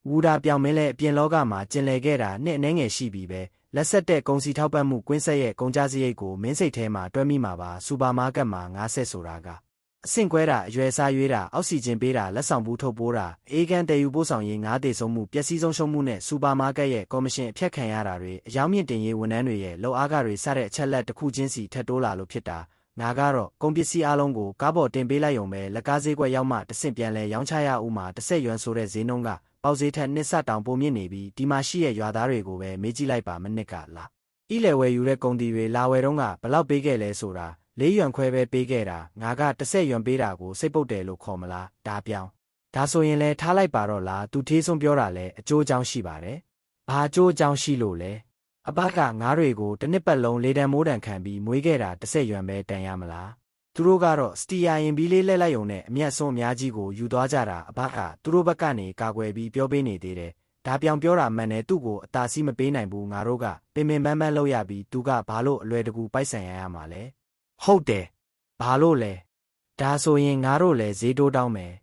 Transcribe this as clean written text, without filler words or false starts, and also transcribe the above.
ဝူဒါပြောင်မင်းလည်းအပြင်လောကမှာကျင်လည်ခဲ့တာနှစ်အနည်းငယ်ရှိပြီပဲလက်ဆက်တဲ့ကုန်စီထောက်ပံ့မှုကွင်းဆက်ရဲ့ကုန်ကြစရိတ်ကိုမင်းစိတ်ထဲမှာတွဲမိမှာပါစူပါမားကတ်မှာ90ဆိုတာကအဆင့်ကွဲတာအရွယ်စားရွေးတာအောက်ဆီဂျင်ပေးတာလက်ဆောင်ဘူးထုတ်ပိုးတာအေးကန်တည်ယူပို့ဆောင်ရေးငါးတေဆုံးမှုပျက်စီးဆုံးရှုံးမှုနဲ့စူပါမားကတ်ရဲ့ကော်မရှင်အဖြတ်ခံရတာတွေအယောင်းမြင့်တင်ရေးဝန်ထမ်းတွေရဲ့လောက်အားကတွေစတဲ့အချက်လက်တစ်ခုချင်းစီထပ်တိုးလာလို့ဖြစ်တာငါကတော့ကုန်ပစ္စည်းအလုံးကိုကားပေါ်တင်ပေးလိုက်ရုံပဲလက်ကားဈေးကွက်ရောက်မှတဆင့်ပြန်လဲရောင်းချရဦးမှာ10ရွမ်ဆိုတဲ့ဈေးနှုန်းကပေါက်ဈေးထက်နှစ်ဆတောင်ပိုမြင့်နေပြီးဒီမှာရှိရဲ့ရွာသားတွေကိုပဲမေးကြည့်လိုက်ပါမနစ်ကလားဤလေဝယ်ယူတဲ့ကုန်တီတွေလာဝယ်တော့ကဘလောက်ပေးခဲ့လဲဆိုတာ4ရွမ်ခွဲပဲပေးခဲ့တာငါက10ရွမ်ပေးတာကိုစိတ်ပုတ်တယ်လို့ခေါ်မလားဒါပြောင်းဒါဆိုရင်လဲထားလိုက်ပါတော့လားသူထေးဆုံးပြောတာလဲအကျိုးအကြောင်းရှိပါတယ်ဘာအကျိုးအကြောင်းရှိလို့လဲအဘကငါးတွေကိုတစ်နှစ်ပတ်လုံးလေတံမိုးတံခံပြီးမွေးခဲ့တာ10ရွမ်ပဲတန်ရမလားသူတို့ကတော့စတီယာရင်ဘီလေးလှည့်လိုက်ုံနဲ့အမျက်ဆုံးအများကြီးကိုယူသွားကြတာအဘကသူတို့ဘက်ကနေကာကွယ်ပြီးပြောပေးနေသေးတယ်ဒါပြောင်ပြောတာမှန်တယ်သူ့ကိုအသာစီးမပေးနိုင်ဘူးငါတို့ကပင်ပန်းပန်းလောက်ရပြီးသူကဘာလို့အလွယ်တကူပိုက်ဆံရရမှာလဲဟုတ်တယ်ဘာလို့လဲဒါဆိုရင်ငါတို့လည်းဈေးတိုးတောင်းမယ်